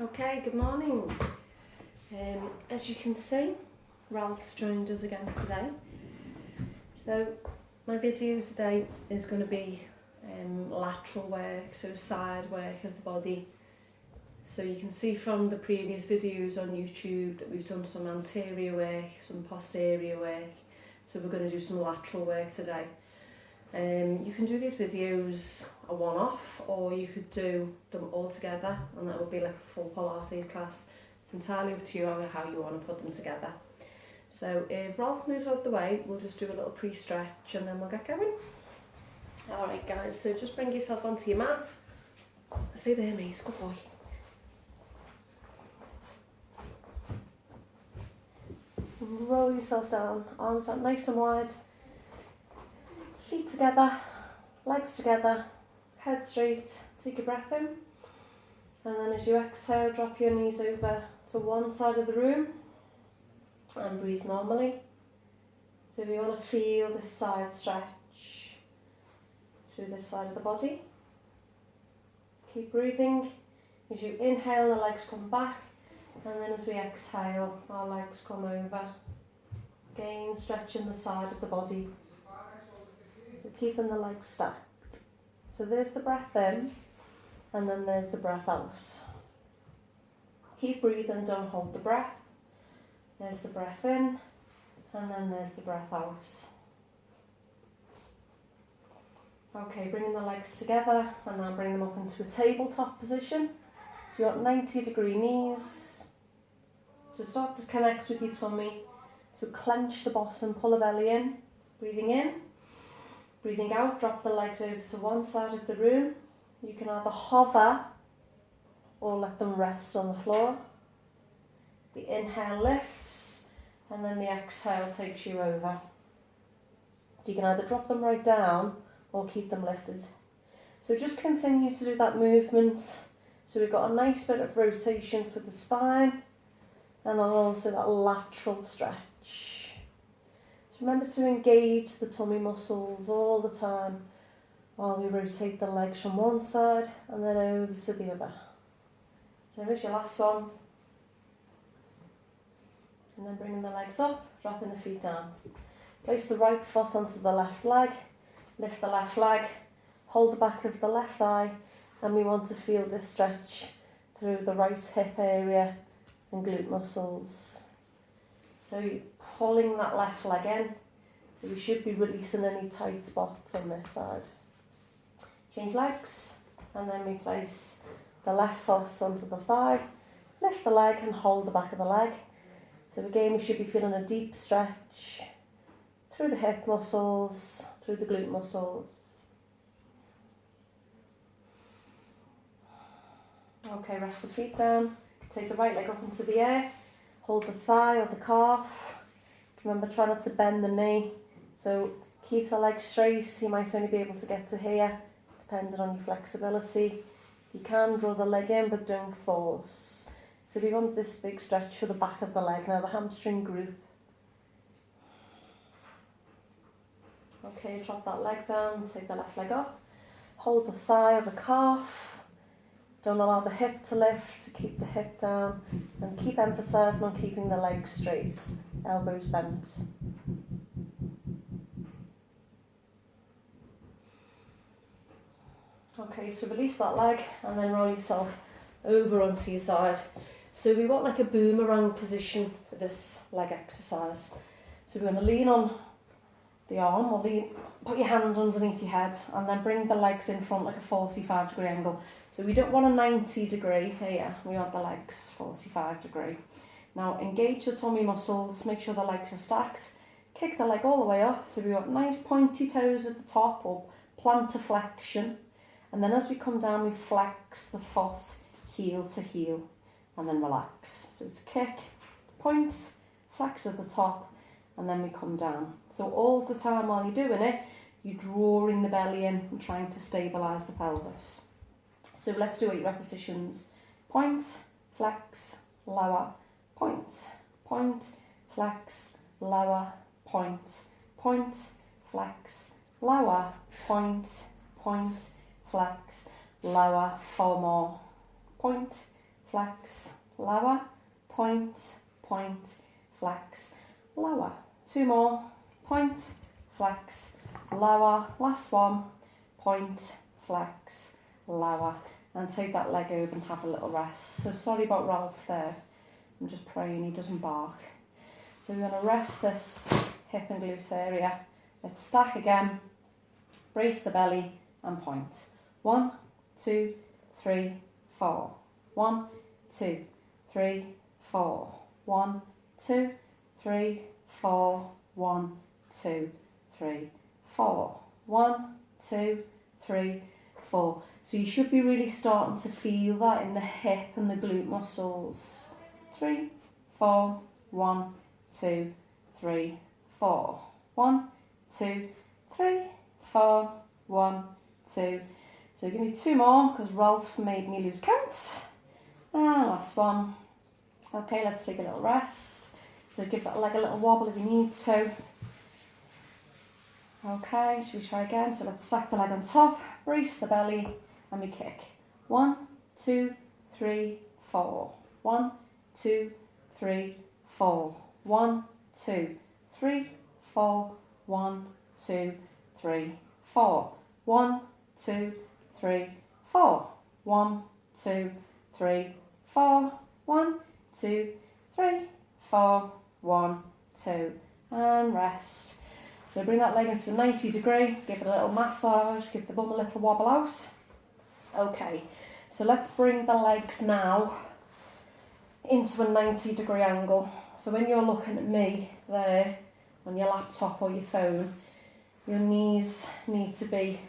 Okay, good morning. As you can see, Ralph's joined us again today. So my video today is going to be lateral work, so side work of the body. So you can see from the previous videos on YouTube that we've done some anterior work, some posterior work. So we're going to do some lateral work today. You can do these videos a one-off, or you could do them all together, and that would be like a full Pilates class. It's entirely up to you how you want to put them together. So if Ralph moves out the way, we'll just do a little pre-stretch and then we'll get going. Alright guys, so just bring yourself onto your mat. Stay there, mate, good boy. Roll yourself down, arms out nice and wide. Feet together, legs together, head straight, take a breath in, and then as you exhale, drop your knees over to one side of the room and breathe normally. So if you want to feel this side stretch through this side of the body, keep breathing. As you inhale, the legs come back, and then as we exhale, our legs come over. Again, stretching the side of the body. So keeping the legs stacked. So there's the breath in, and then there's the breath out. Keep breathing, don't hold the breath. There's the breath in, and then there's the breath out. Okay, bringing the legs together, and now bring them up into a tabletop position. So you're at 90-degree knees. So start to connect with your tummy. So clench the bottom, pull the belly in, breathing in. Breathing out, drop the legs over to one side of the room. You can either hover or let them rest on the floor. The inhale lifts, and then the exhale takes you over. So you can either drop them right down or keep them lifted. So just continue to do that movement. So we've got a nice bit of rotation for the spine, and also that lateral stretch. Remember to engage the tummy muscles all the time while we rotate the legs from one side and then over to the other. So here's your last one. And then bringing the legs up, dropping the feet down. Place the right foot onto the left leg, lift the left leg, hold the back of the left thigh, and we want to feel this stretch through the right hip area and glute muscles. So you're pulling that left leg in, so we should be releasing any tight spots on this side. Change legs, and then we place the left foot onto the thigh, lift the leg and hold the back of the leg. So again, we should be feeling a deep stretch through the hip muscles, through the glute muscles. Okay, rest the feet down, take the right leg up into the air. Hold the thigh or the calf. Remember, try not to bend the knee. So keep the leg straight. You might only be able to get to here, depending on your flexibility. You can draw the leg in, but don't force. So we want this big stretch for the back of the leg. Now the hamstring group. Okay, drop that leg down, take the left leg up. Hold the thigh or the calf. Don't allow the hip to lift, so keep the hip down, and keep emphasising on keeping the legs straight, elbows bent. Okay, so release that leg and then roll yourself over onto your side. So we want like a boomerang position for this leg exercise. So we're going to lean on the arm, or put your hand underneath your head, and then bring the legs in front like a 45-degree angle. So we don't want a 90-degree here, we want the legs 45-degree. Now engage the tummy muscles, make sure the legs are stacked, kick the leg all the way up, so we want nice pointy toes at the top, or plantar flexion, and then as we come down we flex the foot heel to heel, and then relax. So it's kick, point, flex at the top, and then we come down. So all the time while you're doing it, you're drawing the belly in and trying to stabilise the pelvis. So let's do 8 repetitions. Point, flex, lower, point, point, flex, lower, point, point, flex, lower, point, point, flex, lower, 4 more. Point, flex, lower, point, point, flex, lower. 2 more, point, flex, lower. Last one, point, flex, lower. And take that leg over and have a little rest. So sorry about Ralph there. I'm just praying he doesn't bark. So we're going to rest this hip and glutes area. Let's stack again. Brace the belly and point. 1, 2, 3, 4. 1, 2, 3, 4. 1, 2, 3, 4. 1, 2, 3, 4. 1, 2, 3, 4. So you should be really starting to feel that in the hip and the glute muscles. 3, 4. 1, 2, 3, 4. 1, 2, 3, 4. 1, 2. So give me 2 more because Ralph's made me lose count. And last one. Okay, let's take a little rest. So give that leg a little wobble if you need to. Okay, should we try again? So let's stack the leg on top, brace the belly, and we kick. 1, 2, 3, 4. 1, 2, 3, 4. 1, 2, 3, 4. 1, 2, 3, 4. 1, 2, 3, 4. 1, 2, 3, 4. 1, 2, 3, 4. 1, 2, and rest. So bring that leg into a 90 degree, give it a little massage, give the bum a little wobble out. Okay, so let's bring the legs now into a 90 degree angle. So when you're looking at me there on your laptop or your phone, your knees need to be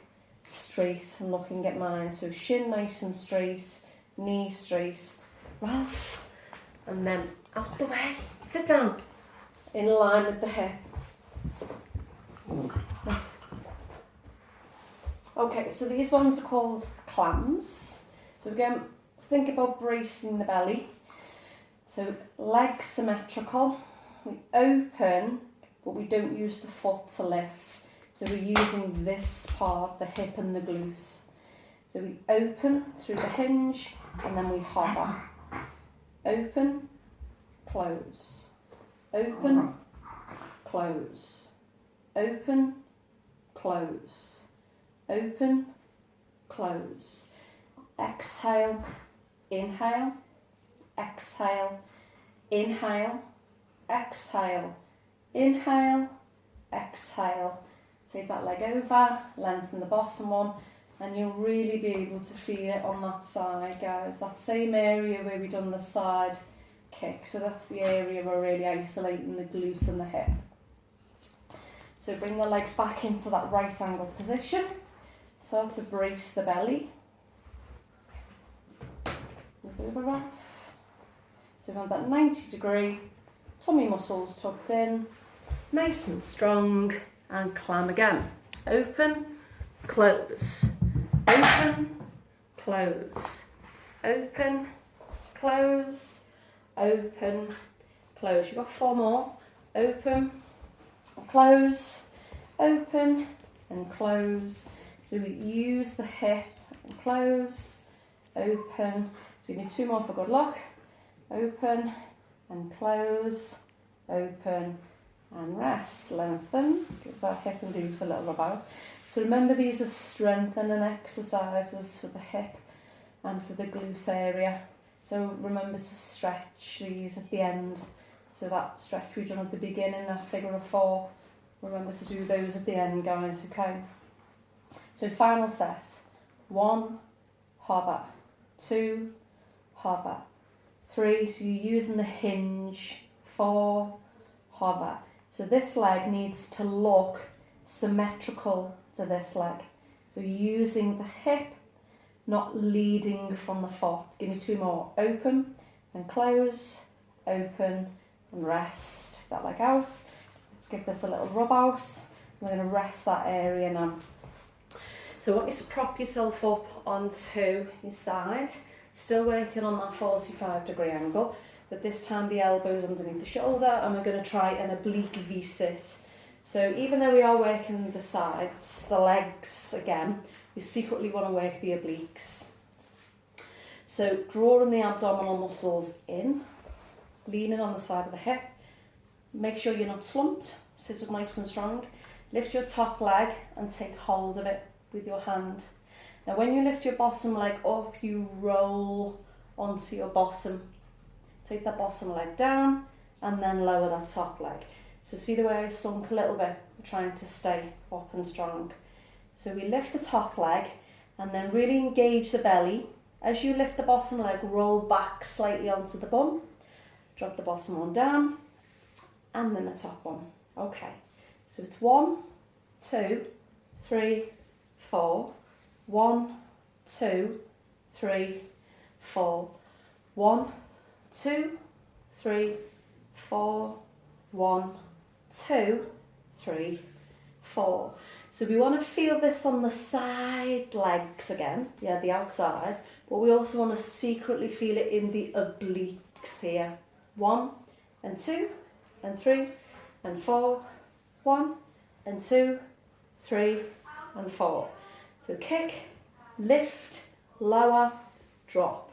straight and looking at mine. So shin nice and straight, knee straight. Ralph, and then out the way, sit down, in line with the hip. Okay, so these ones are called clams. So again, think about bracing the belly. So legs symmetrical, we open, but we don't use the foot to lift. So we're using this part, the hip and the glutes. So we open through the hinge and then we hover. Open, close, open, close, open, close, open, close. Exhale, inhale, exhale, inhale, exhale, inhale, exhale. Take that leg over, lengthen the bottom one, and you'll really be able to feel it on that side, guys. That same area where we done the side kick. So that's the area we're really isolating the glutes and the hip. So bring the legs back into that right angle position. Start to brace the belly. Move over off. So we want that 90 degree, tummy muscles tucked in, nice and strong, and clam again. Open, close, open, close, open, close, open, close. You've got 4 more. Open, close, open, and close. So we use the hip and close, open. So give me 2 more for good luck. Open and close, open and rest. Lengthen, give that hip and glutes a little rub out. So remember, these are strengthening exercises for the hip and for the glutes area. So remember to stretch these at the end. So that stretch we've done at the beginning, that figure of 4, remember to do those at the end, guys, okay? So final set. 1, hover. 2, hover. 3, so you're using the hinge. 4, hover. So this leg needs to look symmetrical to this leg. So you're using the hip, not leading from the foot. Give me 2 more. Open and close, open and rest. That leg out. Let's give this a little rub out. We're going to rest that area now. So I want you to prop yourself up onto your side. Still working on that 45 degree angle, but this time the elbows underneath the shoulder, and we're going to try an oblique V-sit. So even though we are working the sides, the legs again, we secretly want to work the obliques. So drawing the abdominal muscles in, leaning on the side of the hip. Make sure you're not slumped, sit up nice and strong. Lift your top leg and take hold of it with your hand. Now when you lift your bottom leg up, you roll onto your bottom. Take that bottom leg down and then lower that top leg. So see the way I sunk a little bit, we're trying to stay up and strong. So we lift the top leg and then really engage the belly. As you lift the bottom leg, roll back slightly onto the bum. Drop the bottom one down and then the top one. Okay, so it's 1, 2, 3, 4. 1, 2, 3, 4. 1, 2, 3, 4. 1, 2, 3, 4. So we want to feel this on the side legs again, yeah, the outside, but we also want to secretly feel it in the obliques here. 1 and 2 and 3 and 4. 1 and 2, 3 and 4. So kick, lift, lower, drop.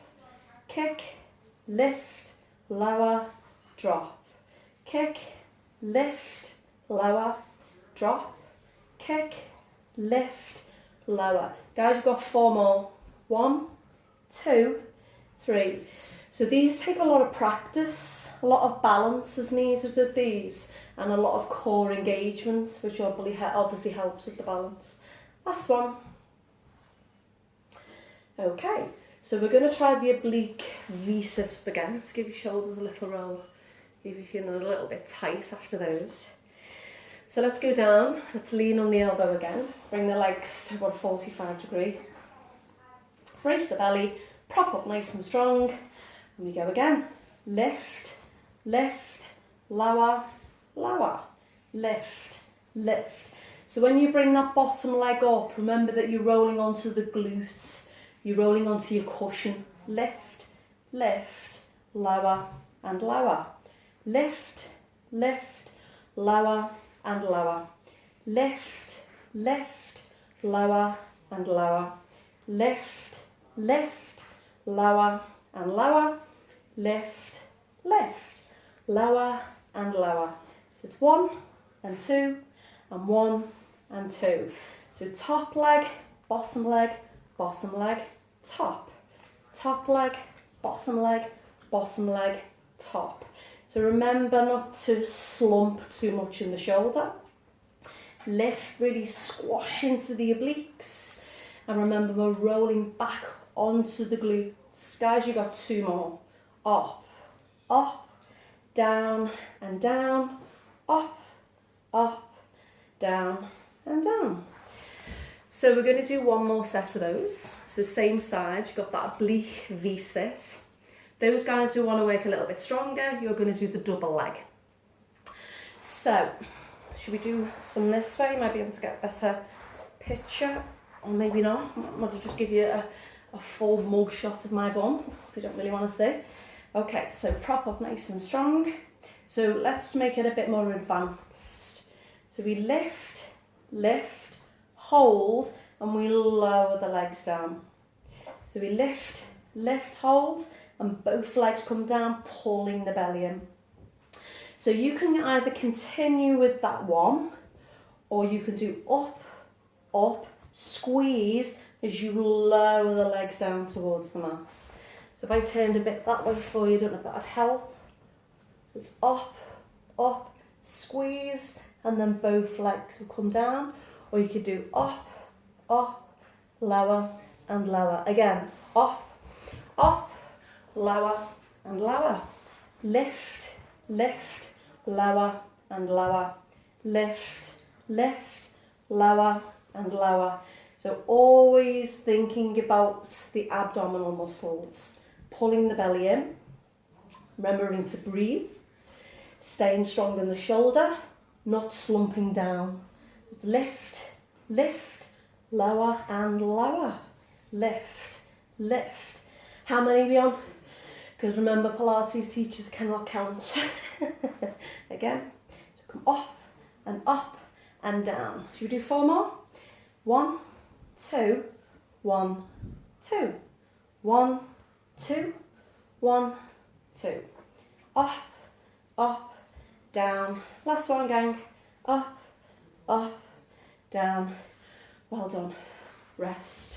Kick, lift, lower, drop. Kick, lift, lower, drop. Kick, lift, lower. Guys, you've got 4 more. 1, 2, 3. So these take a lot of practice, a lot of balance is needed with these, and a lot of core engagement, which obviously helps with the balance. Last one. Okay, so we're going to try the oblique V-sit up again. Let's give your shoulders a little roll, if you're feeling a little bit tight after those. So let's go down, let's lean on the elbow again, bring the legs to about 45 degree. Brace the belly, prop up nice and strong, and we go again. Lift, lift, lower, lower, lift, lift. So when you bring that bottom leg up, remember that you're rolling onto the glutes, you're rolling onto your cushion. Lift, lift, lower and lower. Lift, lift, lower and lower. Lift, lift, lower and lower. Lift, lift, lower and lower. Lift, lift, lower and lower. So it's 1 and 2 and 1 and 2. So top leg, bottom leg, top. Top leg, bottom leg, top. So remember not to slump too much in the shoulder. Lift, really squash into the obliques. And remember, we're rolling back onto the glutes. Guys, you got 2 more. Up, up, down and down, up, up, down and down. So we're going to do 1 more set of those. So same side, you've got that oblique V-sit. Those guys who want to work a little bit stronger, you're going to do the double leg. So, should we do some this way? You might be able to get a better picture, or maybe not. I might just give you a full mug shot of my bum, if you don't really want to see. Okay, so prop up nice and strong. So let's make it a bit more advanced. So we lift, lift, hold, and we lower the legs down. So we lift, lift, hold, and both legs come down, pulling the belly in. So you can either continue with that one, or you can do up, up, squeeze as you lower the legs down towards the mat. So if I turned a bit that way for you, I don't know if that would help. It's up, up, squeeze, and then both legs will come down. Or you could do up, up, lower, and lower. Again, up, up, lower, and lower. Lift, lift, lower, and lower. Lift, lift, lower, and lower. So always thinking about the abdominal muscles, pulling the belly in, remembering to breathe, staying strong in the shoulder, not slumping down. So it's lift, lift, lower and lower. Lift, lift. How many are we on? Because remember, Pilates teachers cannot count. Again, so come up and down. Should we do 4 more? 1, 2, 1, 2. 1, 2, 1, 2. Up, up, down. Last one, gang. Up, up, down. Well done. Rest.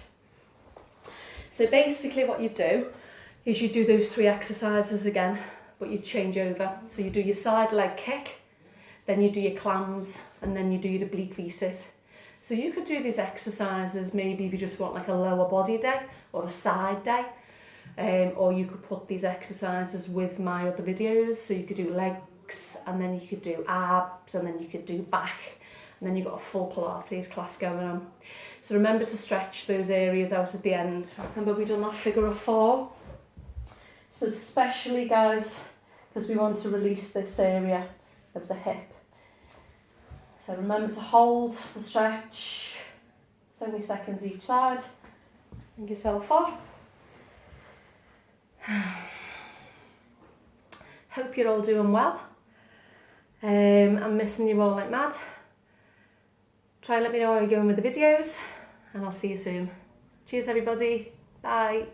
So basically what you do is you do those 3 exercises again, but you change over. So you do your side leg kick, then you do your clams, and then you do your oblique V's. So you could do these exercises maybe if you just want like a lower body day or a side day, or you could put these exercises with my other videos. So you could do legs, and then you could do abs, and then you could do back, and then you've got a full Pilates class going on. So remember to stretch those areas out at the end. Remember we done that figure of 4. So especially guys, because we want to release this area of the hip. So remember to hold the stretch. It's only seconds each side. Bring yourself up. Hope you're all doing well. I'm missing you all like mad. Try and let me know how you're going with the videos, and I'll see you soon. Cheers everybody. Bye.